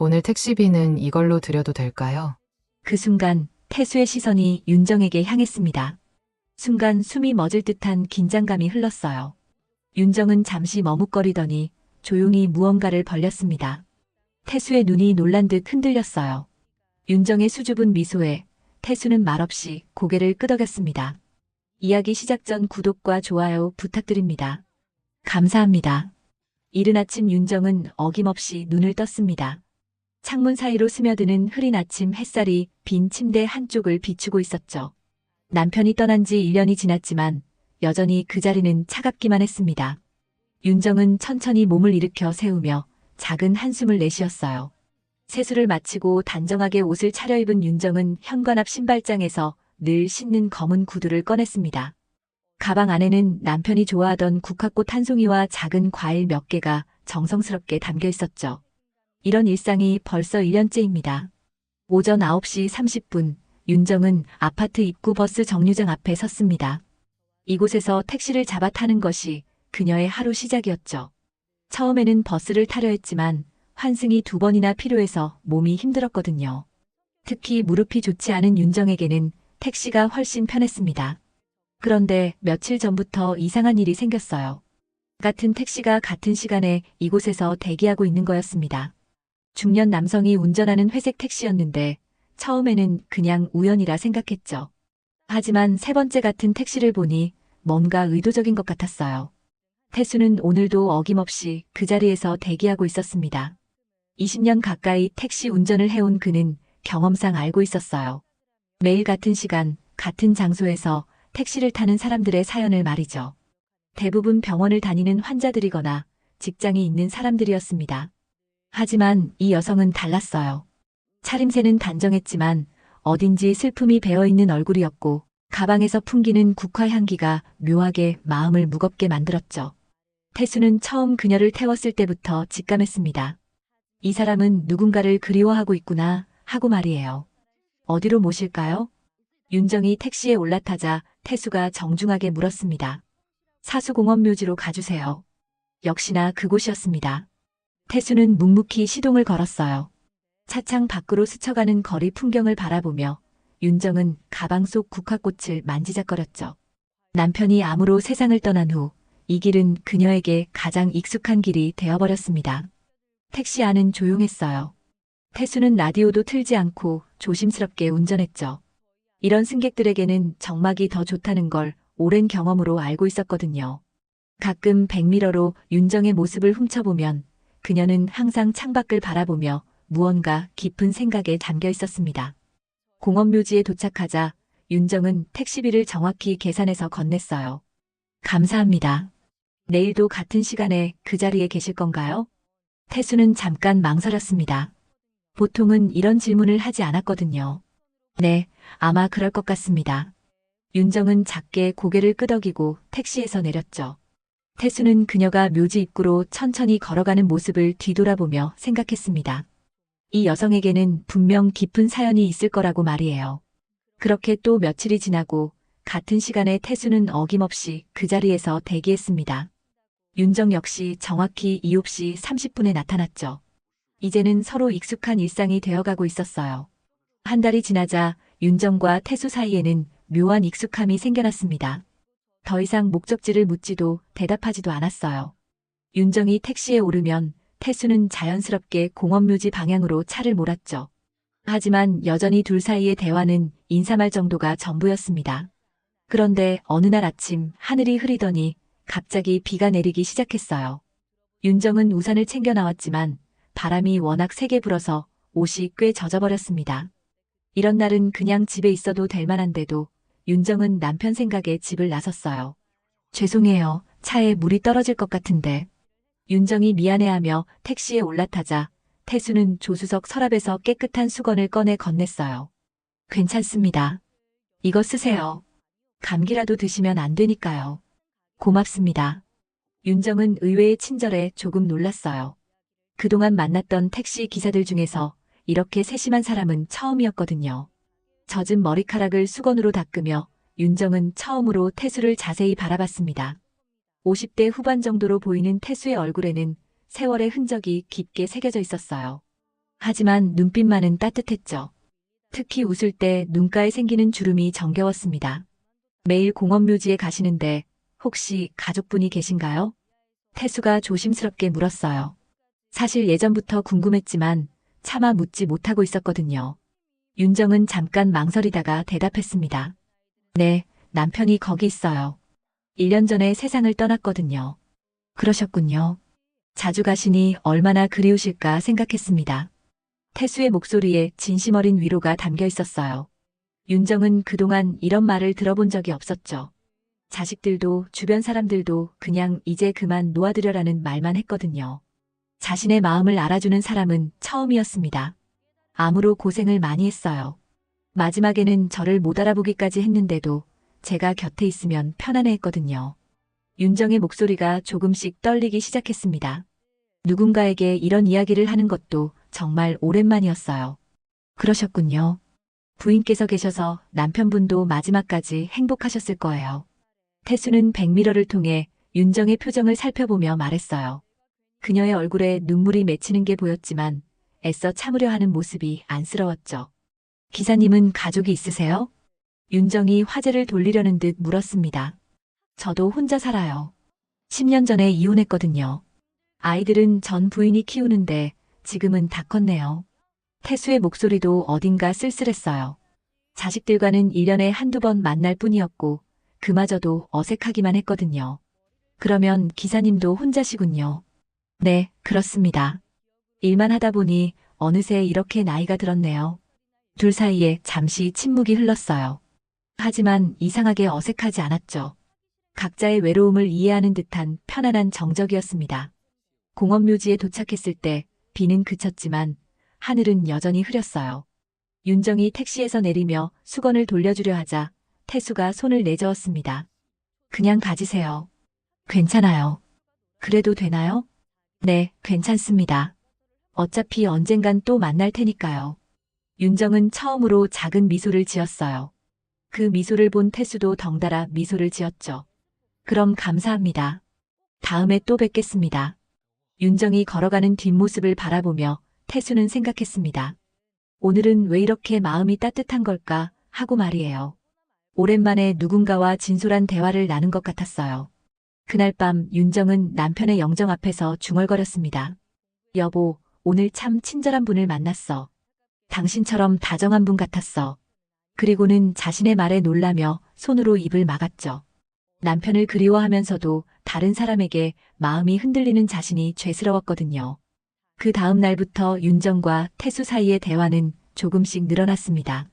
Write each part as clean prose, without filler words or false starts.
오늘 택시비는 이걸로 드려도 될까요? 그 순간 태수의 시선이 윤정에게 향했습니다. 순간 숨이 멎을 듯한 긴장감이 흘렀어요. 윤정은 잠시 머뭇거리더니 조용히 무언가를 벌렸습니다. 태수의 눈이 놀란 듯 흔들렸어요. 윤정의 수줍은 미소에 태수는 말없이 고개를 끄덕였습니다. 이야기 시작 전 구독과 좋아요 부탁드립니다. 감사합니다. 이른 아침 윤정은 어김없이 눈을 떴습니다. 창문 사이로 스며드는 흐린 아침 햇살이 빈 침대 한쪽을 비추고 있었죠. 남편이 떠난 지 1년이 지났지만 여전히 그 자리는 차갑기만 했습니다. 윤정은 천천히 몸을 일으켜 세우며 작은 한숨을 내쉬었어요. 세수를 마치고 단정하게 옷을 차려입은 윤정은 현관 앞 신발장에서 늘 신는 검은 구두를 꺼냈습니다. 가방 안에는 남편이 좋아하던 국화꽃 한 송이와 작은 과일 몇 개가 정성스럽게 담겨 있었죠. 이런 일상이 벌써 1년째입니다. 오전 9시 30분, 윤정은 아파트 입구 버스 정류장 앞에 섰습니다. 이곳에서 택시를 잡아 타는 것이 그녀의 하루 시작이었죠. 처음에는 버스를 타려 했지만 환승이 2번이나 필요해서 몸이 힘들었거든요. 특히 무릎이 좋지 않은 윤정에게는 택시가 훨씬 편했습니다. 그런데 며칠 전부터 이상한 일이 생겼어요. 같은 택시가 같은 시간에 이곳에서 대기하고 있는 거였습니다. 중년 남성이 운전하는 회색 택시였는데 처음에는 그냥 우연이라 생각했죠. 하지만 세 번째 같은 택시를 보니 뭔가 의도적인 것 같았어요. 태수는 오늘도 어김없이 그 자리에서 대기하고 있었습니다. 20년 가까이 택시 운전을 해온 그는 경험상 알고 있었어요. 매일 같은 시간, 같은 장소에서 택시를 타는 사람들의 사연을 말이죠. 대부분 병원을 다니는 환자들이거나 직장이 있는 사람들이었습니다. 하지만 이 여성은 달랐어요. 차림새는 단정했지만 어딘지 슬픔이 배어있는 얼굴이었고 가방에서 풍기는 국화 향기가 묘하게 마음을 무겁게 만들었죠. 태수는 처음 그녀를 태웠을 때부터 직감했습니다. 이 사람은 누군가를 그리워하고 있구나 하고 말이에요. 어디로 모실까요? 윤정이 택시에 올라타자 태수가 정중하게 물었습니다. 사수공원묘지로 가주세요. 역시나 그곳이었습니다. 태수는 묵묵히 시동을 걸었어요. 차창 밖으로 스쳐가는 거리 풍경을 바라보며 윤정은 가방 속 국화꽃을 만지작거렸죠. 남편이 암으로 세상을 떠난 후 이 길은 그녀에게 가장 익숙한 길이 되어버렸습니다. 택시 안은 조용했어요. 태수는 라디오도 틀지 않고 조심스럽게 운전했죠. 이런 승객들에게는 정막이 더 좋다는 걸 오랜 경험으로 알고 있었거든요. 가끔 백미러로 윤정의 모습을 훔쳐보면 그녀는 항상 창밖을 바라보며 무언가 깊은 생각에 잠겨 있었습니다. 공원묘지에 도착하자 윤정은 택시비를 정확히 계산해서 건넸어요. 감사합니다. 내일도 같은 시간에 그 자리에 계실 건가요? 태수는 잠깐 망설였습니다. 보통은 이런 질문을 하지 않았거든요. 네, 아마 그럴 것 같습니다. 윤정은 작게 고개를 끄덕이고 택시에서 내렸죠. 태수는 그녀가 묘지 입구로 천천히 걸어가는 모습을 뒤돌아보며 생각했습니다. 이 여성에게는 분명 깊은 사연이 있을 거라고 말이에요. 그렇게 또 며칠이 지나고 같은 시간에 태수는 어김없이 그 자리에서 대기했습니다. 윤정 역시 정확히 7시 30분에 나타났죠. 이제는 서로 익숙한 일상이 되어가고 있었어요. 한 달이 지나자 윤정과 태수 사이에는 묘한 익숙함이 생겨났습니다. 더 이상 목적지를 묻지도 대답하지도 않았어요. 윤정이 택시에 오르면 태수는 자연스럽게 공원묘지 방향으로 차를 몰았죠. 하지만 여전히 둘 사이의 대화는 인사말 정도가 전부였습니다. 그런데 어느 날 아침 하늘이 흐리더니 갑자기 비가 내리기 시작했어요. 윤정은 우산을 챙겨 나왔지만 바람이 워낙 세게 불어서 옷이 꽤 젖어버렸습니다. 이런 날은 그냥 집에 있어도 될 만한데도 윤정은 남편 생각에 집을 나섰어요. 죄송해요. 차에 물이 떨어질 것 같은데. 윤정이 미안해하며 택시에 올라타자 태수는 조수석 서랍에서 깨끗한 수건을 꺼내 건넸어요. 괜찮습니다. 이거 쓰세요. 감기라도 드시면 안 되니까요. 고맙습니다. 윤정은 의외의 친절에 조금 놀랐어요. 그동안 만났던 택시 기사들 중에서 이렇게 세심한 사람은 처음이었거든요. 젖은 머리카락을 수건으로 닦으며 윤정은 처음으로 태수를 자세히 바라봤습니다. 50대 후반 정도로 보이는 태수의 얼굴에는 세월의 흔적이 깊게 새겨져 있었어요. 하지만 눈빛만은 따뜻했죠. 특히 웃을 때 눈가에 생기는 주름이 정겨웠습니다. 매일 공원묘지에 가시는데 혹시 가족분이 계신가요? 태수가 조심스럽게 물었어요. 사실 예전부터 궁금했지만 차마 묻지 못하고 있었거든요. 윤정은 잠깐 망설이다가 대답했습니다. 네, 남편이 거기 있어요. 1년 전에 세상을 떠났거든요. 그러셨군요. 자주 가시니 얼마나 그리우실까 생각했습니다. 태수의 목소리에 진심 어린 위로가 담겨 있었어요. 윤정은 그동안 이런 말을 들어본 적이 없었죠. 자식들도 주변 사람들도 그냥 이제 그만 놓아드려라는 말만 했거든요. 자신의 마음을 알아주는 사람은 처음이었습니다. 암으로 고생을 많이 했어요. 마지막에는 저를 못 알아보기까지 했는데도 제가 곁에 있으면 편안해했거든요. 윤정의 목소리가 조금씩 떨리기 시작했습니다. 누군가에게 이런 이야기를 하는 것도 정말 오랜만이었어요. 그러셨군요. 부인께서 계셔서 남편분도 마지막까지 행복하셨을 거예요. 태수는 백미러를 통해 윤정의 표정을 살펴보며 말했어요. 그녀의 얼굴에 눈물이 맺히는 게 보였지만 애써 참으려 하는 모습이 안쓰러웠죠. 기사님은 가족이 있으세요? 윤정이 화제를 돌리려는 듯 물었습니다. 저도 혼자 살아요. 10년 전에 이혼했거든요. 아이들은 전 부인이 키우는데 지금은 다 컸네요. 태수의 목소리도 어딘가 쓸쓸했어요. 자식들과는 1년에 한두 번 만날 뿐이었고 그마저도 어색하기만 했거든요. 그러면 기사님도 혼자시군요. 네, 그렇습니다. 일만 하다 보니 어느새 이렇게 나이가 들었네요. 둘 사이에 잠시 침묵이 흘렀어요. 하지만 이상하게 어색하지 않았죠. 각자의 외로움을 이해하는 듯한 편안한 정적이었습니다. 공원묘지에 도착했을 때 비는 그쳤지만 하늘은 여전히 흐렸어요. 윤정이 택시에서 내리며 수건을 돌려주려 하자 태수가 손을 내저었습니다. 그냥 가지세요. 괜찮아요. 그래도 되나요? 네, 괜찮습니다. 어차피 언젠간 또 만날 테니까요. 윤정은 처음으로 작은 미소를 지었어요. 그 미소를 본 태수도 덩달아 미소를 지었죠. 그럼 감사합니다. 다음에 또 뵙겠습니다. 윤정이 걸어가는 뒷모습을 바라보며 태수는 생각했습니다. 오늘은 왜 이렇게 마음이 따뜻한 걸까 하고 말이에요. 오랜만에 누군가와 진솔한 대화를 나눈 것 같았어요. 그날 밤 윤정은 남편의 영정 앞에서 중얼거렸습니다. 여보, 오늘 참 친절한 분을 만났어. 당신처럼 다정한 분 같았어. 그리고는 자신의 말에 놀라며 손으로 입을 막았죠. 남편을 그리워하면서도 다른 사람에게 마음이 흔들리는 자신이 죄스러웠거든요. 그 다음 날부터 윤정과 태수 사이의 대화는 조금씩 늘어났습니다.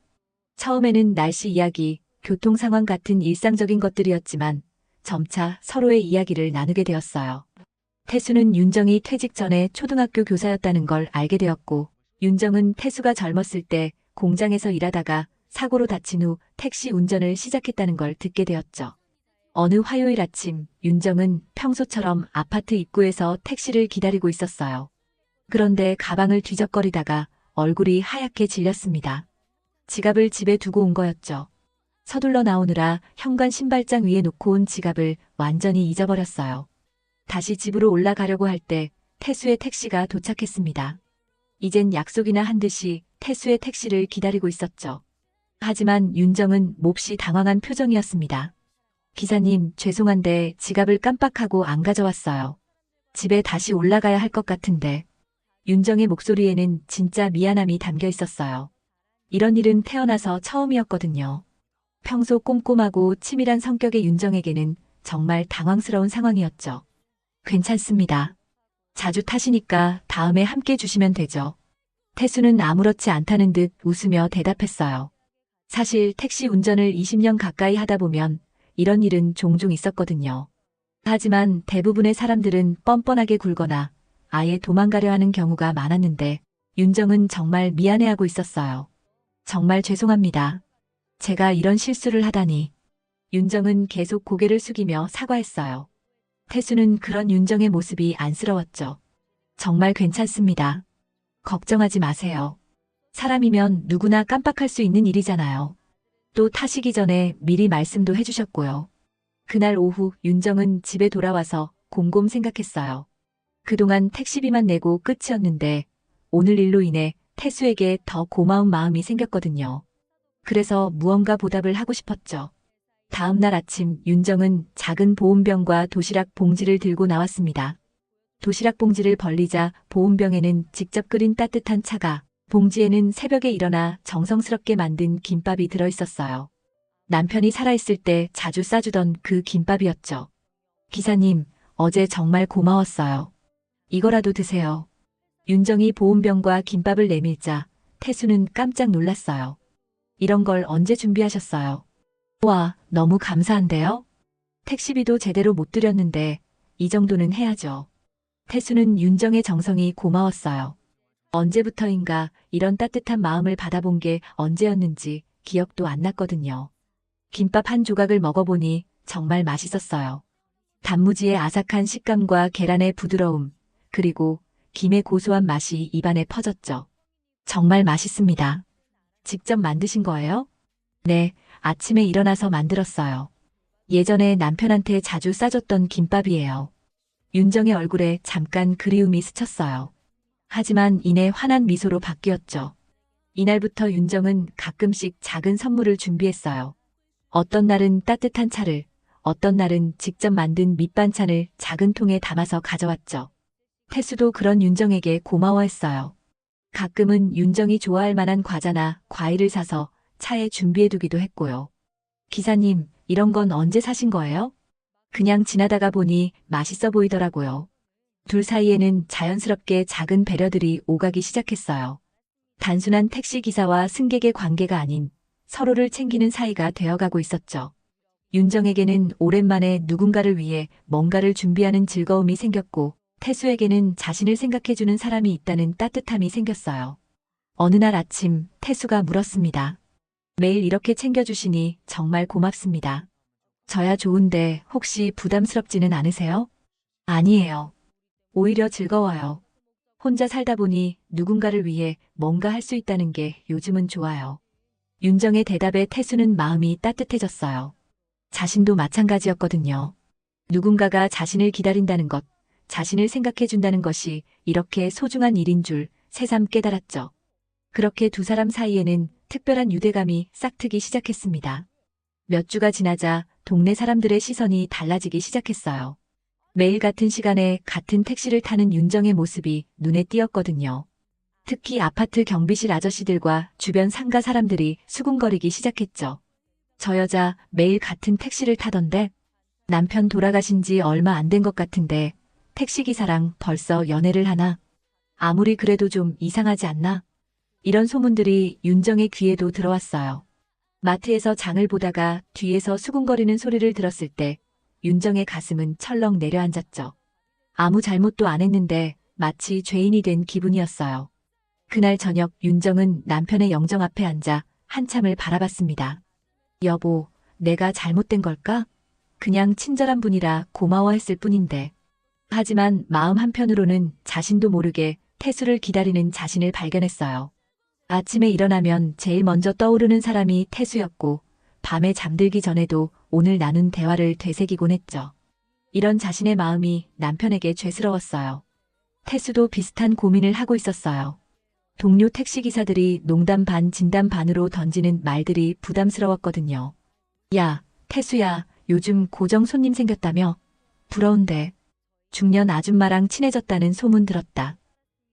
처음에는 날씨 이야기, 교통 상황 같은 일상적인 것들이었지만 점차 서로의 이야기를 나누게 되었어요. 태수는 윤정이 퇴직 전에 초등학교 교사였다는 걸 알게 되었고, 윤정은 태수가 젊었을 때 공장에서 일하다가 사고로 다친 후 택시 운전을 시작했다는 걸 듣게 되었죠. 어느 화요일 아침, 윤정은 평소처럼 아파트 입구에서 택시를 기다리고 있었어요. 그런데 가방을 뒤적거리다가 얼굴이 하얗게 질렸습니다. 지갑을 집에 두고 온 거였죠. 서둘러 나오느라 현관 신발장 위에 놓고 온 지갑을 완전히 잊어버렸어요. 다시 집으로 올라가려고 할 때 태수의 택시가 도착했습니다. 이젠 약속이나 한 듯이 태수의 택시를 기다리고 있었죠. 하지만 윤정은 몹시 당황한 표정이었습니다. 기사님, 죄송한데 지갑을 깜빡하고 안 가져왔어요. 집에 다시 올라가야 할 것 같은데. 윤정의 목소리에는 진짜 미안함이 담겨 있었어요. 이런 일은 태어나서 처음이었거든요. 평소 꼼꼼하고 치밀한 성격의 윤정에게는 정말 당황스러운 상황이었죠. 괜찮습니다. 자주 타시니까 다음에 함께 주시면 되죠. 태수는 아무렇지 않다는 듯 웃으며 대답했어요. 사실 택시 운전을 20년 가까이 하다 보면 이런 일은 종종 있었거든요. 하지만 대부분의 사람들은 뻔뻔하게 굴거나 아예 도망가려 하는 경우가 많았는데 윤정은 정말 미안해하고 있었어요. 정말 죄송합니다. 제가 이런 실수를 하다니. 윤정은 계속 고개를 숙이며 사과했어요. 태수는 그런 윤정의 모습이 안쓰러웠죠. 정말 괜찮습니다. 걱정하지 마세요. 사람이면 누구나 깜빡할 수 있는 일이잖아요. 또 타시기 전에 미리 말씀도 해주셨고요. 그날 오후 윤정은 집에 돌아와서 곰곰 생각했어요. 그동안 택시비만 내고 끝이었는데 오늘 일로 인해 태수에게 더 고마운 마음이 생겼거든요. 그래서 무언가 보답을 하고 싶었죠. 다음 날 아침 윤정은 작은 보온병과 도시락 봉지를 들고 나왔습니다. 도시락 봉지를 벌리자 보온병에는 직접 끓인 따뜻한 차가, 봉지에는 새벽에 일어나 정성스럽게 만든 김밥이 들어있었어요. 남편이 살아있을 때 자주 싸주던 그 김밥이었죠. 기사님, 어제 정말 고마웠어요. 이거라도 드세요. 윤정이 보온병과 김밥을 내밀자 태수는 깜짝 놀랐어요. 이런 걸 언제 준비하셨어요? 와, 너무 감사한데요? 택시비도 제대로 못 드렸는데 이 정도는 해야죠. 태수는 윤정의 정성이 고마웠어요. 언제부터인가 이런 따뜻한 마음을 받아본 게 언제였는지 기억도 안 났거든요. 김밥 한 조각을 먹어보니 정말 맛있었어요. 단무지의 아삭한 식감과 계란의 부드러움, 그리고 김의 고소한 맛이 입안에 퍼졌죠. 정말 맛있습니다. 직접 만드신 거예요? 네, 아침에 일어나서 만들었어요. 예전에 남편한테 자주 싸줬던 김밥이에요. 윤정의 얼굴에 잠깐 그리움이 스쳤어요. 하지만 이내 환한 미소로 바뀌었죠. 이날부터 윤정은 가끔씩 작은 선물을 준비했어요. 어떤 날은 따뜻한 차를, 어떤 날은 직접 만든 밑반찬을 작은 통에 담아서 가져왔죠. 태수도 그런 윤정에게 고마워했어요. 가끔은 윤정이 좋아할 만한 과자나 과일을 사서 차에 준비해두기도 했고요. 기사님, 이런 건 언제 사신 거예요? 그냥 지나다가 보니 맛있어 보이더라고요. 둘 사이에는 자연스럽게 작은 배려들이 오가기 시작했어요. 단순한 택시기사와 승객의 관계가 아닌 서로를 챙기는 사이가 되어가고 있었죠. 윤정에게는 오랜만에 누군가를 위해 뭔가를 준비하는 즐거움이 생겼고, 태수에게는 자신을 생각해주는 사람이 있다는 따뜻함이 생겼어요. 어느 날 아침 태수가 물었습니다. 매일 이렇게 챙겨주시니 정말 고맙습니다. 저야 좋은데 혹시 부담스럽지는 않으세요? 아니에요. 오히려 즐거워요. 혼자 살다 보니 누군가를 위해 뭔가 할 수 있다는 게 요즘은 좋아요. 윤정의 대답에 태수는 마음이 따뜻해졌어요. 자신도 마찬가지였거든요. 누군가가 자신을 기다린다는 것, 자신을 생각해준다는 것이 이렇게 소중한 일인 줄 새삼 깨달았죠. 그렇게 두 사람 사이에는 특별한 유대감이 싹트기 시작했습니다. 몇 주가 지나자 동네 사람들의 시선이 달라지기 시작했어요. 매일 같은 시간에 같은 택시를 타는 윤정의 모습이 눈에 띄었거든요. 특히 아파트 경비실 아저씨들과 주변 상가 사람들이 수군거리기 시작했죠. 저 여자 매일 같은 택시를 타던데, 남편 돌아가신 지 얼마 안 된 것 같은데 택시기사랑 벌써 연애를 하나? 아무리 그래도 좀 이상하지 않나? 이런 소문들이 윤정의 귀에도 들어왔어요. 마트에서 장을 보다가 뒤에서 수군거리는 소리를 들었을 때 윤정의 가슴은 철렁 내려앉았죠. 아무 잘못도 안 했는데 마치 죄인이 된 기분이었어요. 그날 저녁 윤정은 남편의 영정 앞에 앉아 한참을 바라봤습니다. 여보, 내가 잘못된 걸까? 그냥 친절한 분이라 고마워했을 뿐인데. 하지만 마음 한편으로는 자신도 모르게 태수를 기다리는 자신을 발견했어요. 아침에 일어나면 제일 먼저 떠오르는 사람이 태수였고, 밤에 잠들기 전에도 오늘 나눈 대화를 되새기곤 했죠. 이런 자신의 마음이 남편에게 죄스러웠어요. 태수도 비슷한 고민을 하고 있었어요. 동료 택시기사들이 농담 반 진담 반으로 던지는 말들이 부담스러웠거든요. 야, 태수야, 요즘 고정 손님 생겼다며? 부러운데. 중년 아줌마랑 친해졌다는 소문 들었다.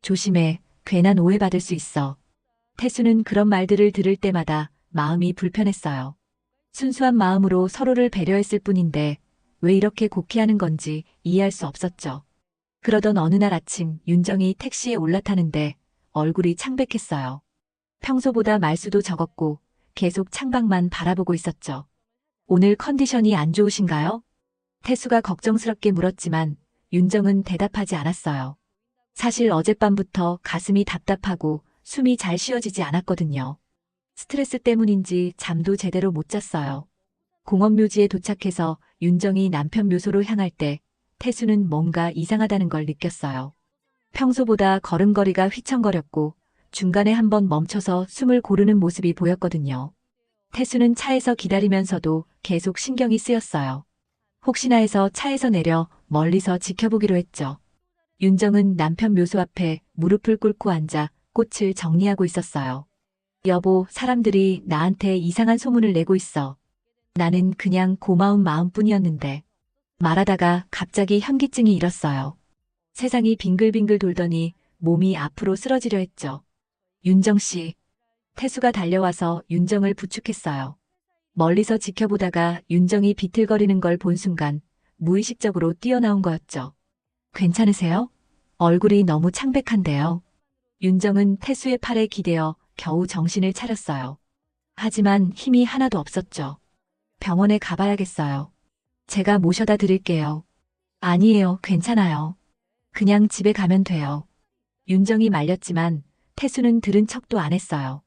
조심해, 괜한 오해받을 수 있어. 태수는 그런 말들을 들을 때마다 마음이 불편했어요. 순수한 마음으로 서로를 배려했을 뿐인데 왜 이렇게 곡해하는 건지 이해할 수 없었죠. 그러던 어느 날 아침 윤정이 택시에 올라타는데 얼굴이 창백했어요. 평소보다 말수도 적었고 계속 창밖만 바라보고 있었죠. 오늘 컨디션이 안 좋으신가요? 태수가 걱정스럽게 물었지만 윤정은 대답하지 않았어요. 사실 어젯밤부터 가슴이 답답하고 숨이 잘 쉬어지지 않았거든요. 스트레스 때문인지 잠도 제대로 못 잤어요. 공원묘지에 도착해서 윤정이 남편 묘소로 향할 때 태수는 뭔가 이상하다는 걸 느꼈어요. 평소보다 걸음걸이가 휘청거렸고 중간에 한번 멈춰서 숨을 고르는 모습이 보였거든요. 태수는 차에서 기다리면서도 계속 신경이 쓰였어요. 혹시나 해서 차에서 내려 멀리서 지켜보기로 했죠. 윤정은 남편 묘소 앞에 무릎을 꿇고 앉아 꽃을 정리하고 있었어요. 여보, 사람들이 나한테 이상한 소문을 내고 있어. 나는 그냥 고마운 마음뿐이었는데. 말하다가 갑자기 현기증이 일었어요. 세상이 빙글빙글 돌더니 몸이 앞으로 쓰러지려 했죠. 윤정 씨. 태수가 달려와서 윤정을 부축했어요. 멀리서 지켜보다가 윤정이 비틀거리는 걸 본 순간 무의식적으로 뛰어나온 거였죠. 괜찮으세요? 얼굴이 너무 창백한데요. 윤정은 태수의 팔에 기대어 겨우 정신을 차렸어요. 하지만 힘이 하나도 없었죠. 병원에 가봐야겠어요. 제가 모셔다 드릴게요. 아니에요, 괜찮아요. 그냥 집에 가면 돼요. 윤정이 말렸지만 태수는 들은 척도 안 했어요.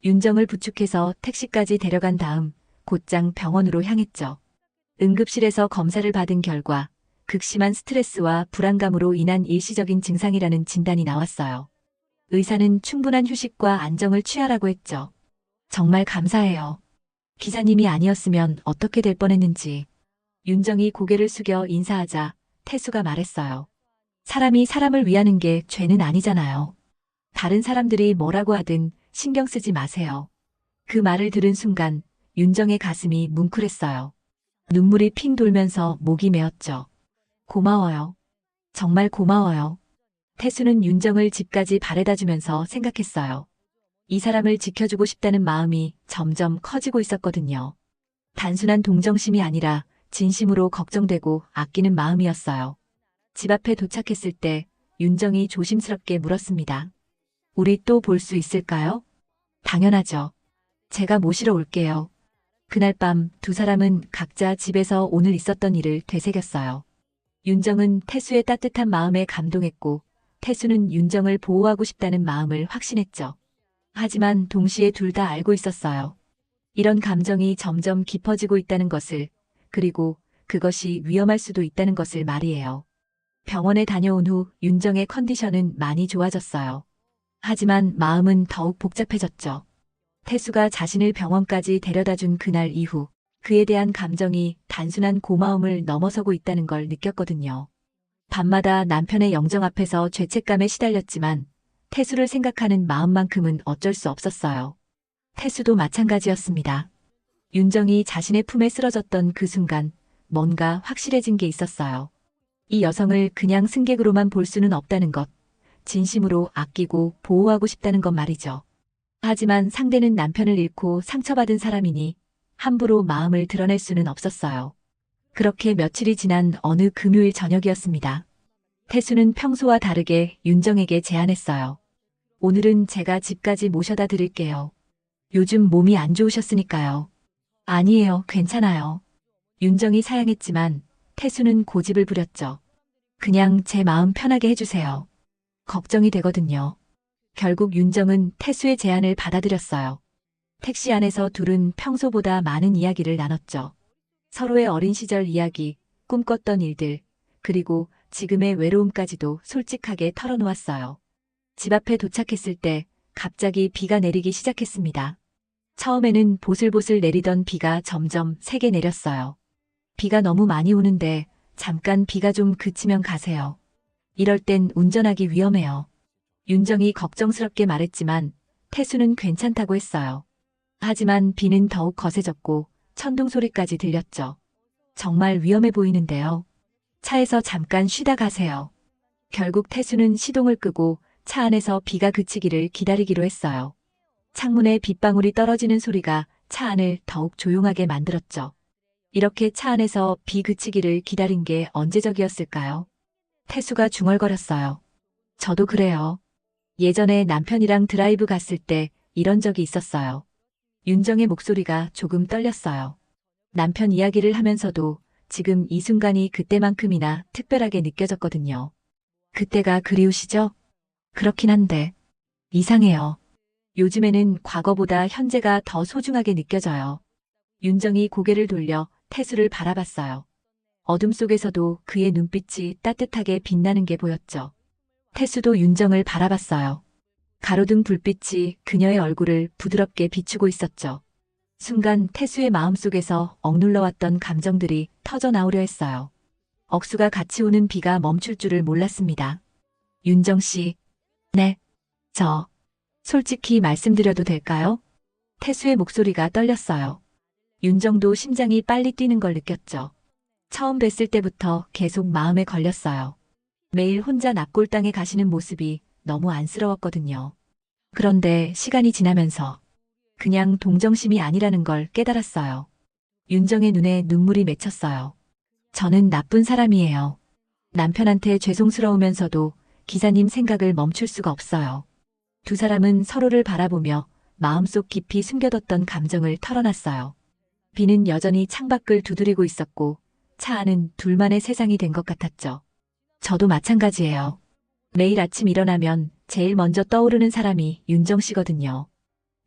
윤정을 부축해서 택시까지 데려간 다음 곧장 병원으로 향했죠. 응급실에서 검사를 받은 결과 극심한 스트레스와 불안감으로 인한 일시적인 증상이라는 진단이 나왔어요. 의사는 충분한 휴식과 안정을 취하라고 했죠. 정말 감사해요. 기사님이 아니었으면 어떻게 될 뻔했는지. 윤정이 고개를 숙여 인사하자 태수가 말했어요. 사람이 사람을 위하는 게 죄는 아니잖아요. 다른 사람들이 뭐라고 하든 신경 쓰지 마세요. 그 말을 들은 순간 윤정의 가슴이 뭉클했어요. 눈물이 핑 돌면서 목이 메었죠. 고마워요. 정말 고마워요. 태수는 윤정을 집까지 바래다주면서 생각했어요. 이 사람을 지켜주고 싶다는 마음이 점점 커지고 있었거든요. 단순한 동정심이 아니라 진심으로 걱정되고 아끼는 마음이었어요. 집 앞에 도착했을 때 윤정이 조심스럽게 물었습니다. 우리 또 볼 수 있을까요? 당연하죠. 제가 모시러 올게요. 그날 밤 두 사람은 각자 집에서 오늘 있었던 일을 되새겼어요. 윤정은 태수의 따뜻한 마음에 감동했고 태수는 윤정을 보호하고 싶다는 마음을 확신했죠. 하지만 동시에 둘 다 알고 있었어요. 이런 감정이 점점 깊어지고 있다는 것을, 그리고 그것이 위험할 수도 있다는 것을 말이에요. 병원에 다녀온 후 윤정의 컨디션은 많이 좋아졌어요. 하지만 마음은 더욱 복잡해졌죠. 태수가 자신을 병원까지 데려다준 그날 이후 그에 대한 감정이 단순한 고마움을 넘어서고 있다는 걸 느꼈거든요. 밤마다 남편의 영정 앞에서 죄책감에 시달렸지만 태수를 생각하는 마음만큼은 어쩔 수 없었어요. 태수도 마찬가지였습니다. 윤정이 자신의 품에 쓰러졌던 그 순간 뭔가 확실해진 게 있었어요. 이 여성을 그냥 승객으로만 볼 수는 없다는 것, 진심으로 아끼고 보호하고 싶다는 것 말이죠. 하지만 상대는 남편을 잃고 상처받은 사람이니 함부로 마음을 드러낼 수는 없었어요. 그렇게 며칠이 지난 어느 금요일 저녁이었습니다. 태수는 평소와 다르게 윤정에게 제안했어요. 오늘은 제가 집까지 모셔다 드릴게요. 요즘 몸이 안 좋으셨으니까요. 아니에요, 괜찮아요. 윤정이 사양했지만 태수는 고집을 부렸죠. 그냥 제 마음 편하게 해주세요. 걱정이 되거든요. 결국 윤정은 태수의 제안을 받아들였어요. 택시 안에서 둘은 평소보다 많은 이야기를 나눴죠. 서로의 어린 시절 이야기, 꿈꿨던 일들, 그리고 지금의 외로움까지도 솔직하게 털어놓았어요. 집 앞에 도착했을 때 갑자기 비가 내리기 시작했습니다. 처음에는 보슬보슬 내리던 비가 점점 세게 내렸어요. 비가 너무 많이 오는데 잠깐 비가 좀 그치면 가세요. 이럴 땐 운전하기 위험해요. 윤정이 걱정스럽게 말했지만 태수는 괜찮다고 했어요. 하지만 비는 더욱 거세졌고 천둥 소리까지 들렸죠. 정말 위험해 보이는데요. 차에서 잠깐 쉬다 가세요. 결국 태수는 시동을 끄고 차 안에서 비가 그치기를 기다리기로 했어요. 창문에 빗방울이 떨어지는 소리가 차 안을 더욱 조용하게 만들었죠. 이렇게 차 안에서 비 그치기를 기다린 게 언제적이었을까요? 태수가 중얼거렸어요. 저도 그래요. 예전에 남편이랑 드라이브 갔을 때 이런 적이 있었어요. 윤정의 목소리가 조금 떨렸어요. 남편 이야기를 하면서도 지금 이 순간이 그때만큼이나 특별하게 느껴졌거든요. 그때가 그리우시죠? 그렇긴 한데 이상해요. 요즘에는 과거보다 현재가 더 소중하게 느껴져요. 윤정이 고개를 돌려 태수를 바라봤어요. 어둠 속에서도 그의 눈빛이 따뜻하게 빛나는 게 보였죠. 태수도 윤정을 바라봤어요. 가로등 불빛이 그녀의 얼굴을 부드럽게 비추고 있었죠. 순간 태수의 마음속에서 억눌러왔던 감정들이 터져나오려 했어요. 억수가 같이 오는 비가 멈출 줄을 몰랐습니다. 윤정 씨. 네. 솔직히 말씀드려도 될까요? 태수의 목소리가 떨렸어요. 윤정도 심장이 빨리 뛰는 걸 느꼈죠. 처음 뵀을 때부터 계속 마음에 걸렸어요. 매일 혼자 납골당에 가시는 모습이 너무 안쓰러웠거든요. 그런데 시간이 지나면서 그냥 동정심이 아니라는 걸 깨달았어요. 윤정의 눈에 눈물이 맺혔어요. 저는 나쁜 사람이에요. 남편한테 죄송스러우면서도 기사님 생각을 멈출 수가 없어요. 두 사람은 서로를 바라보며 마음속 깊이 숨겨뒀던 감정을 털어놨어요. 비는 여전히 창밖을 두드리고 있었고 차 안은 둘만의 세상이 된 것 같았죠. 저도 마찬가지예요. 매일 아침 일어나면 제일 먼저 떠오르는 사람이 윤정 씨거든요.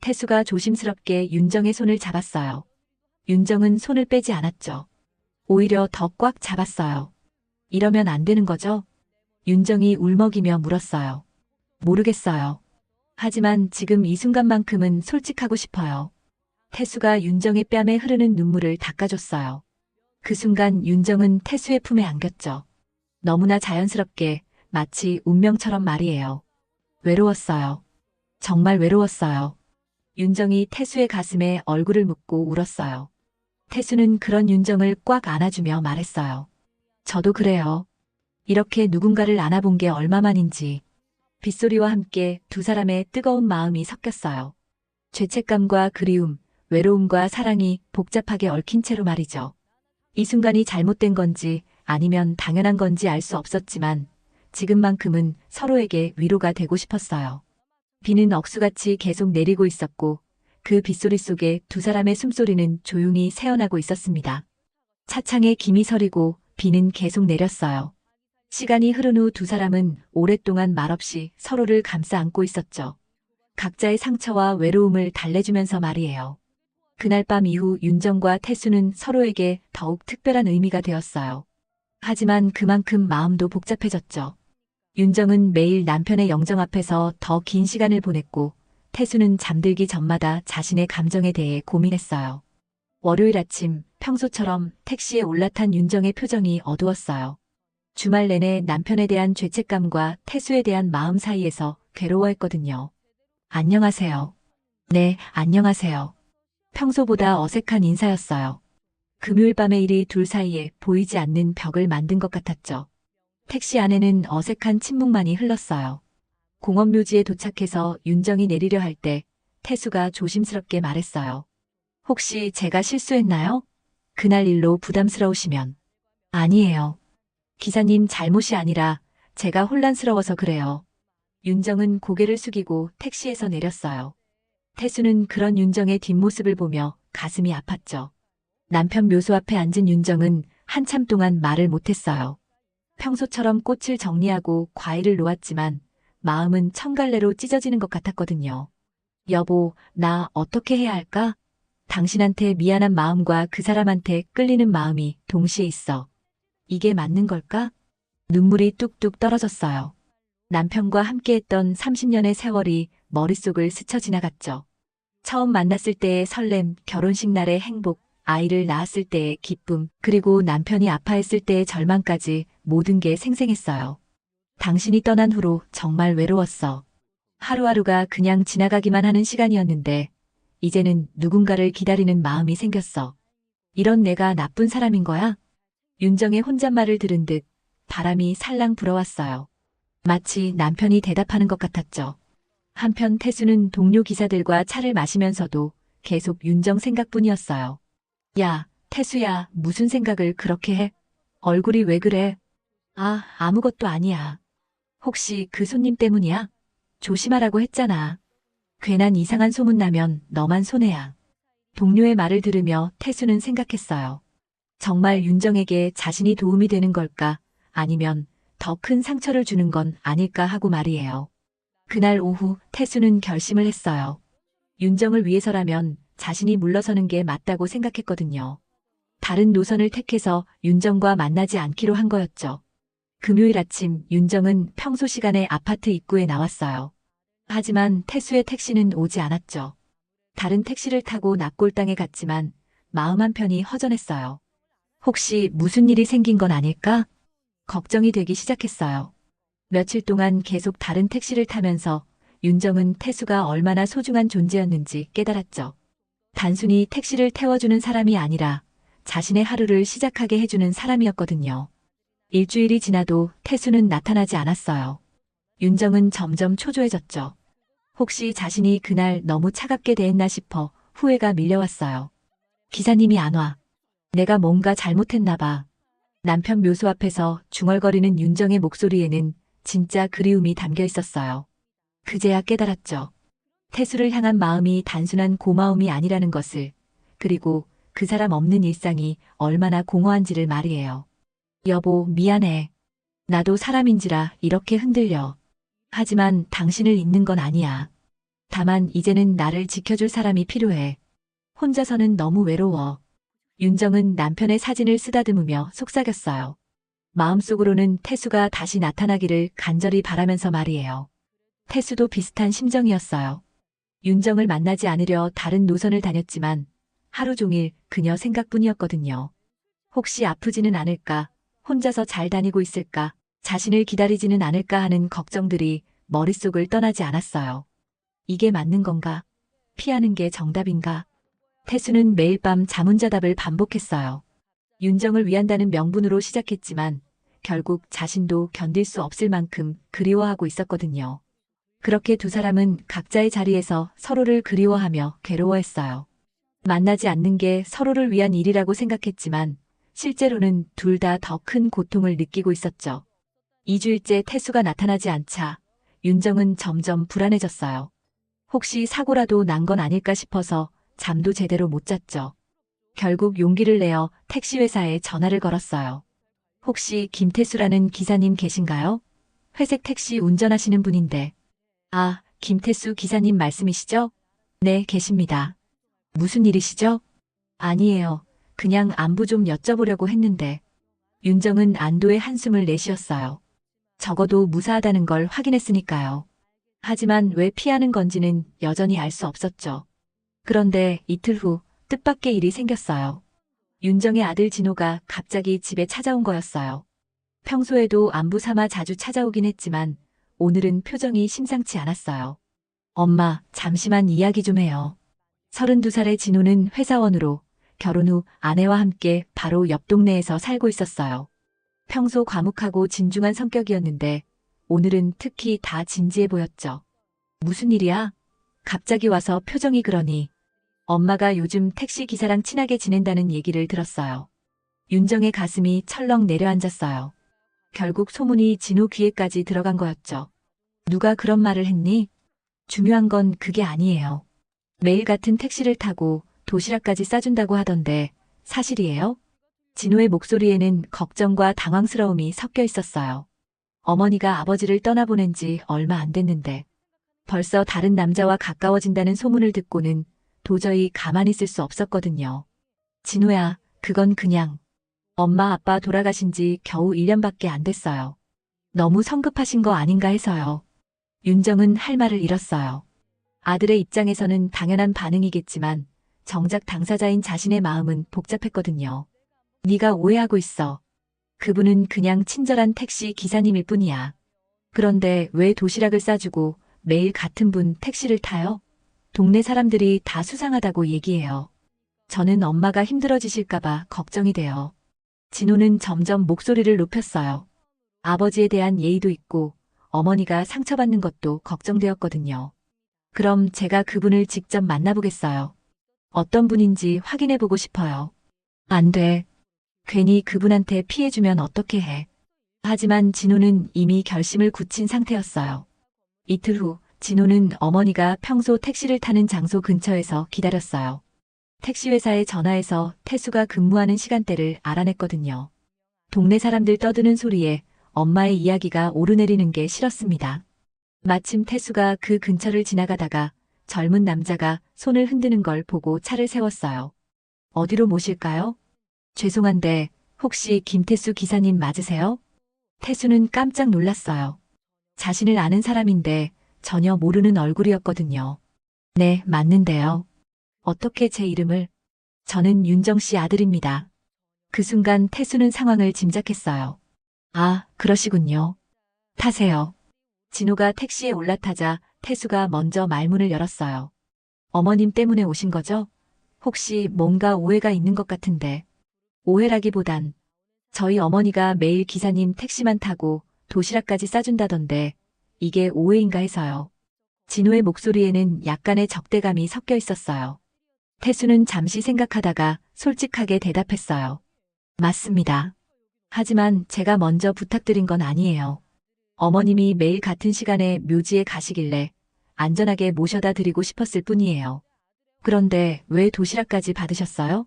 태수가 조심스럽게 윤정의 손을 잡았어요. 윤정은 손을 빼지 않았죠. 오히려 더 꽉 잡았어요. 이러면 안 되는 거죠? 윤정이 울먹이며 물었어요. 모르겠어요. 하지만 지금 이 순간만큼은 솔직하고 싶어요. 태수가 윤정의 뺨에 흐르는 눈물을 닦아줬어요. 그 순간 윤정은 태수의 품에 안겼죠. 너무나 자연스럽게 마치 운명처럼 말이에요. 외로웠어요. 정말 외로웠어요. 윤정이 태수의 가슴에 얼굴을 묻고 울었어요. 태수는 그런 윤정을 꽉 안아주며 말했어요. 저도 그래요. 이렇게 누군가를 안아본 게 얼마만인지. 빗소리와 함께 두 사람의 뜨거운 마음이 섞였어요. 죄책감과 그리움, 외로움과 사랑이 복잡하게 얽힌 채로 말이죠. 이 순간이 잘못된 건지 아니면 당연한 건지 알 수 없었지만 지금만큼은 서로에게 위로가 되고 싶었어요. 비는 억수같이 계속 내리고 있었고 그 빗소리 속에 두 사람의 숨소리는 조용히 새어나고 있었습니다. 차창에 김이 서리고 비는 계속 내렸어요. 시간이 흐른 후 두 사람은 오랫동안 말없이 서로를 감싸 안고 있었죠. 각자의 상처와 외로움을 달래주면서 말이에요. 그날 밤 이후 윤정과 태수는 서로에게 더욱 특별한 의미가 되었어요. 하지만 그만큼 마음도 복잡해졌죠. 윤정은 매일 남편의 영정 앞에서 더 긴 시간을 보냈고 태수는 잠들기 전마다 자신의 감정에 대해 고민했어요. 월요일 아침 평소처럼 택시에 올라탄 윤정의 표정이 어두웠어요. 주말 내내 남편에 대한 죄책감과 태수에 대한 마음 사이에서 괴로워했거든요. 안녕하세요. 네, 안녕하세요. 평소보다 어색한 인사였어요. 금요일 밤의 일이 둘 사이에 보이지 않는 벽을 만든 것 같았죠. 택시 안에는 어색한 침묵만이 흘렀어요. 공원묘지에 도착해서 윤정이 내리려 할 때 태수가 조심스럽게 말했어요. 혹시 제가 실수했나요? 그날 일로 부담스러우시면. 아니에요. 기사님 잘못이 아니라 제가 혼란스러워서 그래요. 윤정은 고개를 숙이고 택시에서 내렸어요. 태수는 그런 윤정의 뒷모습을 보며 가슴이 아팠죠. 남편 묘소 앞에 앉은 윤정은 한참 동안 말을 못했어요. 평소처럼 꽃을 정리하고 과일을 놓았지만 마음은 천갈래로 찢어지는 것 같았거든요. 여보, 나 어떻게 해야 할까? 당신한테 미안한 마음과 그 사람한테 끌리는 마음이 동시에 있어. 이게 맞는 걸까? 눈물이 뚝뚝 떨어졌어요. 남편과 함께했던 30년의 세월이 머릿속을 스쳐 지나갔죠. 처음 만났을 때의 설렘, 결혼식 날의 행복, 아이를 낳았을 때의 기쁨, 그리고 남편이 아파했을 때의 절망까지 모든 게 생생했어요. 당신이 떠난 후로 정말 외로웠어. 하루하루가 그냥 지나가기만 하는 시간이었는데 이제는 누군가를 기다리는 마음이 생겼어. 이런 내가 나쁜 사람인 거야? 윤정의 혼잣말을 들은 듯 바람이 살랑 불어왔어요. 마치 남편이 대답하는 것 같았죠. 한편 태수는 동료 기사들과 차를 마시면서도 계속 윤정 생각뿐이었어요. 야, 태수야, 무슨 생각을 그렇게 해? 얼굴이 왜 그래? 아, 아무것도 아니야. 혹시 그 손님 때문이야? 조심하라고 했잖아. 괜한 이상한 소문 나면 너만 손해야. 동료의 말을 들으며 태수는 생각했어요. 정말 윤정에게 자신이 도움이 되는 걸까? 아니면 더 큰 상처를 주는 건 아닐까 하고 말이에요. 그날 오후 태수는 결심을 했어요. 윤정을 위해서라면 자신이 물러서는 게 맞다고 생각했거든요. 다른 노선을 택해서 윤정과 만나지 않기로 한 거였죠. 금요일 아침 윤정은 평소 시간에 아파트 입구에 나왔어요. 하지만 태수의 택시는 오지 않았죠. 다른 택시를 타고 납골당에 갔지만 마음 한편이 허전했어요. 혹시 무슨 일이 생긴 건 아닐까? 걱정이 되기 시작했어요. 며칠 동안 계속 다른 택시를 타면서 윤정은 태수가 얼마나 소중한 존재였는지 깨달았죠. 단순히 택시를 태워주는 사람이 아니라 자신의 하루를 시작하게 해주는 사람이었거든요. 일주일이 지나도 태수는 나타나지 않았어요. 윤정은 점점 초조해졌죠. 혹시 자신이 그날 너무 차갑게 대했나 싶어 후회가 밀려왔어요. 기사님이 안 와. 내가 뭔가 잘못했나 봐. 남편 묘소 앞에서 중얼거리는 윤정의 목소리에는 진짜 그리움이 담겨 있었어요. 그제야 깨달았죠. 태수를 향한 마음이 단순한 고마움이 아니라는 것을, 그리고 그 사람 없는 일상이 얼마나 공허한지를 말이에요. 여보, 미안해. 나도 사람인지라 이렇게 흔들려. 하지만 당신을 잊는 건 아니야. 다만 이제는 나를 지켜줄 사람이 필요해. 혼자서는 너무 외로워. 윤정은 남편의 사진을 쓰다듬으며 속삭였어요. 마음속으로는 태수가 다시 나타나기를 간절히 바라면서 말이에요. 태수도 비슷한 심정이었어요. 윤정을 만나지 않으려 다른 노선을 다녔지만 하루 종일 그녀 생각뿐이었거든요. 혹시 아프지는 않을까, 혼자서 잘 다니고 있을까, 자신을 기다리지는 않을까 하는 걱정들이 머릿속을 떠나지 않았어요. 이게 맞는 건가? 피하는 게 정답인가? 태수는 매일 밤 자문자답을 반복했어요. 윤정을 위한다는 명분으로 시작했지만 결국 자신도 견딜 수 없을 만큼 그리워하고 있었거든요. 그렇게 두 사람은 각자의 자리에서 서로를 그리워하며 괴로워했어요. 만나지 않는 게 서로를 위한 일이라고 생각했지만 실제로는 둘 다 더 큰 고통을 느끼고 있었죠. 2주일째 태수가 나타나지 않자 윤정은 점점 불안해졌어요. 혹시 사고라도 난 건 아닐까 싶어서 잠도 제대로 못 잤죠. 결국 용기를 내어 택시회사에 전화를 걸었어요. 혹시 김태수라는 기사님 계신가요? 회색 택시 운전하시는 분인데. 아, 김태수 기사님 말씀이시죠? 네, 계십니다. 무슨 일이시죠? 아니에요. 그냥 안부 좀 여쭤보려고 했는데. 윤정은 안도의 한숨을 내쉬었어요. 적어도 무사하다는 걸 확인했으니까요. 하지만 왜 피하는 건지는 여전히 알 수 없었죠. 그런데 이틀 후 뜻밖의 일이 생겼어요. 윤정의 아들 진호가 갑자기 집에 찾아온 거였어요. 평소에도 안부 삼아 자주 찾아오긴 했지만 오늘은 표정이 심상치 않았어요. 엄마, 잠시만 이야기 좀 해요. 32살의 진호는 회사원으로 결혼 후 아내와 함께 바로 옆 동네에서 살고 있었어요. 평소 과묵하고 진중한 성격이었는데 오늘은 특히 다 진지해 보였죠. 무슨 일이야? 갑자기 와서 표정이 그러니. 엄마가 요즘 택시 기사랑 친하게 지낸다는 얘기를 들었어요. 윤정의 가슴이 철렁 내려앉았어요. 결국 소문이 진호 귀에까지 들어간 거였죠. 누가 그런 말을 했니? 중요한 건 그게 아니에요. 매일 같은 택시를 타고 도시락까지 싸준다고 하던데 사실이에요? 진호의 목소리에는 걱정과 당황스러움이 섞여 있었어요. 어머니가 아버지를 떠나보낸 지 얼마 안 됐는데 벌써 다른 남자와 가까워진다는 소문을 듣고는 도저히 가만히 있을 수 없었거든요. 진호야, 그건 그냥 엄마 아빠 돌아가신 지 겨우 1년밖에 안 됐어요. 너무 성급하신 거 아닌가 해서요. 윤정은 할 말을 잃었어요. 아들의 입장에서는 당연한 반응이겠지만 정작 당사자인 자신의 마음은 복잡했거든요. 네가 오해하고 있어. 그분은 그냥 친절한 택시 기사님일 뿐이야. 그런데 왜 도시락을 싸주고 매일 같은 분 택시를 타요? 동네 사람들이 다 수상하다고 얘기해요. 저는 엄마가 힘들어지실까봐 걱정이 돼요. 진호는 점점 목소리를 높였어요. 아버지에 대한 예의도 있고 어머니가 상처받는 것도 걱정되었거든요. 그럼 제가 그분을 직접 만나보겠어요. 어떤 분인지 확인해보고 싶어요. 안 돼. 괜히 그분한테 피해주면 어떻게 해. 하지만 진호는 이미 결심을 굳힌 상태였어요. 이틀 후 진호는 어머니가 평소 택시를 타는 장소 근처에서 기다렸어요. 택시회사에 전화해서 태수가 근무하는 시간대를 알아냈거든요. 동네 사람들 떠드는 소리에 엄마의 이야기가 오르내리는 게 싫었습니다. 마침 태수가 그 근처를 지나가다가 젊은 남자가 손을 흔드는 걸 보고 차를 세웠어요. 어디로 모실까요? 죄송한데 혹시 김태수 기사님 맞으세요? 태수는 깜짝 놀랐어요. 자신을 아는 사람인데 전혀 모르는 얼굴이었거든요. 네, 맞는데요. 어떻게 제 이름을? 저는 윤정 씨 아들입니다. 그 순간 태수는 상황을 짐작했어요. 아, 그러시군요. 타세요. 진호가 택시에 올라타자 태수가 먼저 말문을 열었어요. 어머님 때문에 오신 거죠? 혹시 뭔가 오해가 있는 것 같은데. 오해라기보단 저희 어머니가 매일 기사님 택시만 타고 도시락까지 싸준다던데 이게 오해인가 해서요. 진호의 목소리에는 약간의 적대감이 섞여 있었어요. 태수는 잠시 생각하다가 솔직하게 대답했어요. 맞습니다. 하지만 제가 먼저 부탁드린 건 아니에요. 어머님이 매일 같은 시간에 묘지에 가시길래 안전하게 모셔다 드리고 싶었을 뿐이에요. 그런데 왜 도시락까지 받으셨어요?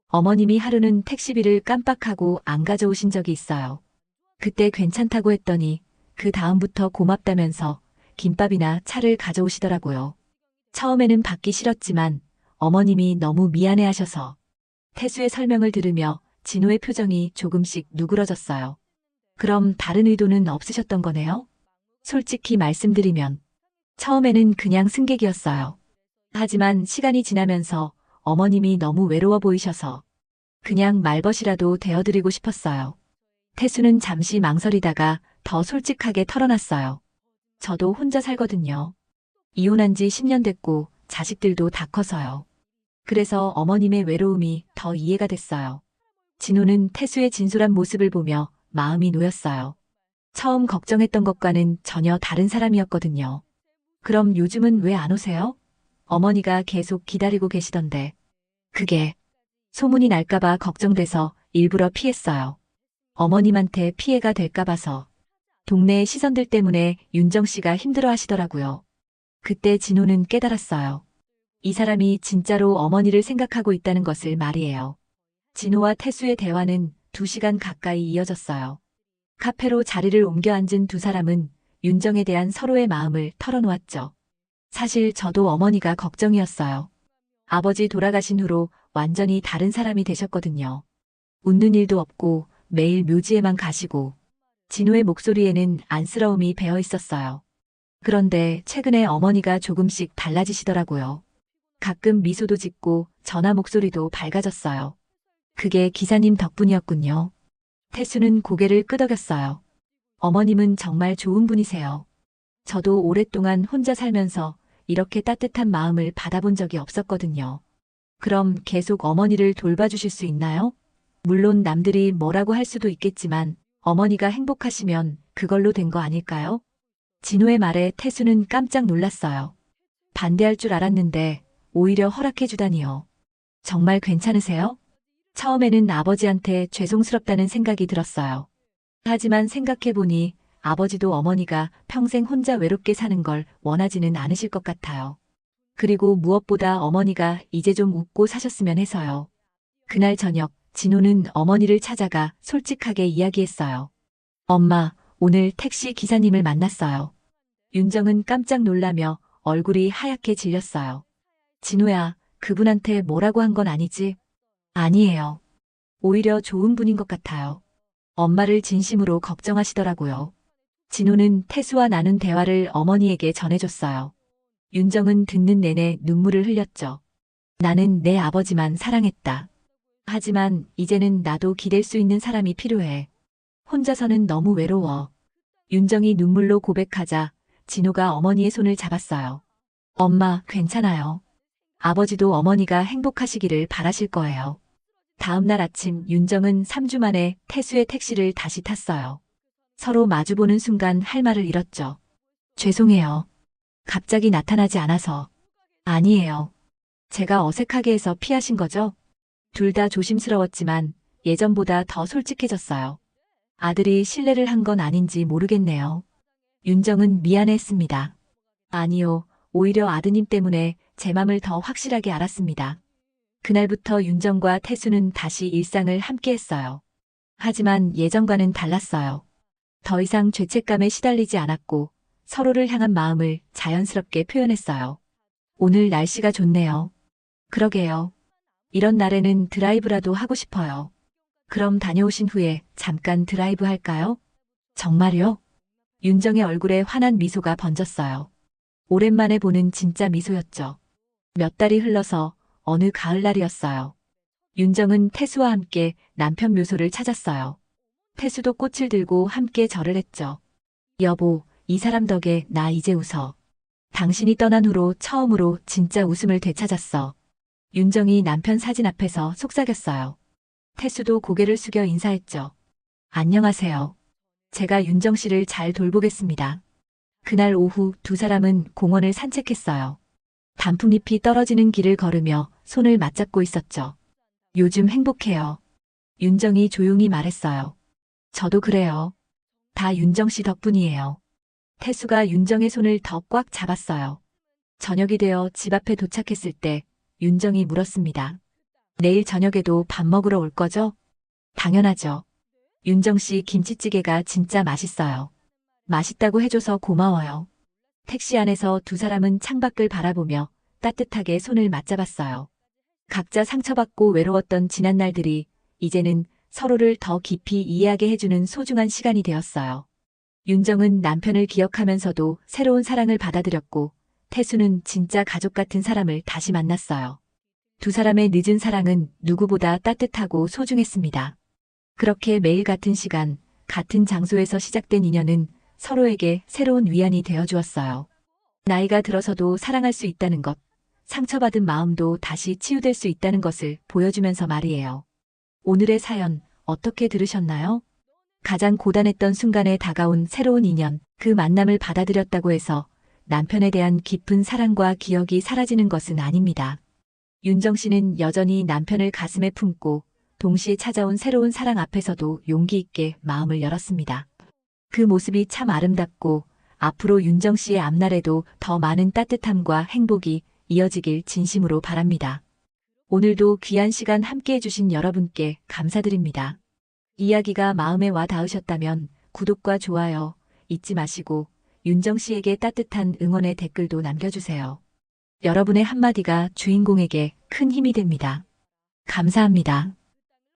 어머님이 하루는 택시비를 깜빡하고 안 가져오신 적이 있어요. 그때 괜찮다고 했더니 그 다음부터 고맙다면서 김밥이나 차를 가져오시더라고요. 처음에는 받기 싫었지만 어머님이 너무 미안해하셔서. 태수의 설명을 들으며 진호의 표정이 조금씩 누그러졌어요. 그럼 다른 의도는 없으셨던 거네요? 솔직히 말씀드리면 처음에는 그냥 승객이었어요. 하지만 시간이 지나면서 어머님이 너무 외로워 보이셔서 그냥 말벗이라도 되어드리고 싶었어요. 태수는 잠시 망설이다가 더 솔직하게 털어놨어요. 저도 혼자 살거든요. 이혼한 지 10년 됐고 자식들도 다 커서요. 그래서 어머님의 외로움이 더 이해가 됐어요. 진호는 태수의 진솔한 모습을 보며 마음이 놓였어요. 처음 걱정했던 것과는 전혀 다른 사람이었거든요. 그럼 요즘은 왜 안 오세요? 어머니가 계속 기다리고 계시던데. 그게 소문이 날까봐 걱정돼서 일부러 피했어요. 어머님한테 피해가 될까 봐서. 동네의 시선들 때문에 윤정 씨가 힘들어 하시더라고요. 그때 진호는 깨달았어요. 이 사람이 진짜로 어머니를 생각하고 있다는 것을 말이에요. 진호와 태수의 대화는 2시간 가까이 이어졌어요. 카페로 자리를 옮겨 앉은 두 사람은 윤정에 대한 서로의 마음을 털어놓았죠. 사실 저도 어머니가 걱정이었어요. 아버지 돌아가신 후로 완전히 다른 사람이 되셨거든요. 웃는 일도 없고 매일 묘지에만 가시고. 진호의 목소리에는 안쓰러움이 배어 있었어요. 그런데 최근에 어머니가 조금씩 달라지시더라고요. 가끔 미소도 짓고 전화 목소리도 밝아졌어요. 그게 기사님 덕분이었군요. 태수는 고개를 끄덕였어요. 어머님은 정말 좋은 분이세요. 저도 오랫동안 혼자 살면서 이렇게 따뜻한 마음을 받아본 적이 없었거든요. 그럼 계속 어머니를 돌봐주실 수 있나요? 물론 남들이 뭐라고 할 수도 있겠지만 어머니가 행복하시면 그걸로 된 거 아닐까요? 진호의 말에 태수는 깜짝 놀랐어요. 반대할 줄 알았는데 오히려 허락해 주다니요. 정말 괜찮으세요? 처음에는 아버지한테 죄송스럽다는 생각이 들었어요. 하지만 생각해보니 아버지도 어머니가 평생 혼자 외롭게 사는 걸 원하지는 않으실 것 같아요. 그리고 무엇보다 어머니가 이제 좀 웃고 사셨으면 해서요. 그날 저녁 진호는 어머니를 찾아가 솔직하게 이야기했어요. 엄마, 오늘 택시 기사님을 만났어요. 윤정은 깜짝 놀라며 얼굴이 하얗게 질렸어요. 진호야, 그분한테 뭐라고 한 건 아니지? 아니에요. 오히려 좋은 분인 것 같아요. 엄마를 진심으로 걱정하시더라고요. 진호는 태수와 나눈 대화를 어머니에게 전해줬어요. 윤정은 듣는 내내 눈물을 흘렸죠. 나는 내 아버지만 사랑했다. 하지만 이제는 나도 기댈 수 있는 사람이 필요해. 혼자서는 너무 외로워. 윤정이 눈물로 고백하자 진호가 어머니의 손을 잡았어요. 엄마, 괜찮아요. 아버지도 어머니가 행복하시기를 바라실 거예요. 다음 날 아침 윤정은 3주 만에 태수의 택시를 다시 탔어요. 서로 마주보는 순간 할 말을 잃었죠. 죄송해요. 갑자기 나타나지 않아서. 아니에요. 제가 어색하게 해서 피하신 거죠? 둘 다 조심스러웠지만 예전보다 더 솔직해졌어요. 아들이 실례를 한 건 아닌지 모르겠네요. 윤정은 미안했습니다. 아니요, 오히려 아드님 때문에 제 맘을 더 확실하게 알았습니다. 그날부터 윤정과 태수는 다시 일상을 함께했어요. 하지만 예전과는 달랐어요. 더 이상 죄책감에 시달리지 않았고 서로를 향한 마음을 자연스럽게 표현했어요. 오늘 날씨가 좋네요. 그러게요. 이런 날에는 드라이브라도 하고 싶어요. 그럼 다녀오신 후에 잠깐 드라이브 할까요? 정말요? 윤정의 얼굴에 환한 미소가 번졌어요. 오랜만에 보는 진짜 미소였죠. 몇 달이 흘러서 어느 가을날이었어요. 윤정은 태수와 함께 남편 묘소를 찾았어요. 태수도 꽃을 들고 함께 절을 했죠. 여보, 이 사람 덕에 나 이제 웃어. 당신이 떠난 후로 처음으로 진짜 웃음을 되찾았어. 윤정이 남편 사진 앞에서 속삭였어요. 태수도 고개를 숙여 인사했죠. 안녕하세요. 제가 윤정 씨를 잘 돌보겠습니다. 그날 오후 두 사람은 공원을 산책했어요. 단풍잎이 떨어지는 길을 걸으며 손을 맞잡고 있었죠. 요즘 행복해요. 윤정이 조용히 말했어요. 저도 그래요. 다 윤정 씨 덕분이에요. 태수가 윤정의 손을 더 꽉 잡았어요. 저녁이 되어 집 앞에 도착했을 때 윤정이 물었습니다. 내일 저녁에도 밥 먹으러 올 거죠? 당연하죠. 윤정 씨 김치찌개가 진짜 맛있어요. 맛있다고 해줘서 고마워요. 택시 안에서 두 사람은 창밖을 바라보며 따뜻하게 손을 맞잡았어요. 각자 상처받고 외로웠던 지난 날들이 이제는 서로를 더 깊이 이해하게 해주는 소중한 시간이 되었어요. 윤정은 남편을 기억하면서도 새로운 사랑을 받아들였고 태수는 진짜 가족 같은 사람을 다시 만났어요. 두 사람의 늦은 사랑은 누구보다 따뜻하고 소중했습니다. 그렇게 매일 같은 시간, 같은 장소에서 시작된 인연은 서로에게 새로운 위안이 되어 주었어요. 나이가 들어서도 사랑할 수 있다는 것, 상처받은 마음도 다시 치유될 수 있다는 것을 보여주면서 말이에요. 오늘의 사연 어떻게 들으셨나요? 가장 고단했던 순간에 다가온 새로운 인연, 그 만남을 받아들였다고 해서 남편에 대한 깊은 사랑과 기억이 사라지는 것은 아닙니다. 윤정 씨는 여전히 남편을 가슴에 품고 동시에 찾아온 새로운 사랑 앞에서도 용기 있게 마음을 열었습니다. 그 모습이 참 아름답고 앞으로 윤정 씨의 앞날에도 더 많은 따뜻함과 행복이 이어지길 진심으로 바랍니다. 오늘도 귀한 시간 함께 해주신 여러분께 감사드립니다. 이야기가 마음에 와 닿으셨다면 구독과 좋아요 잊지 마시고 윤정 씨에게 따뜻한 응원의 댓글도 남겨주세요. 여러분의 한마디가 주인공에게 큰 힘이 됩니다. 감사합니다.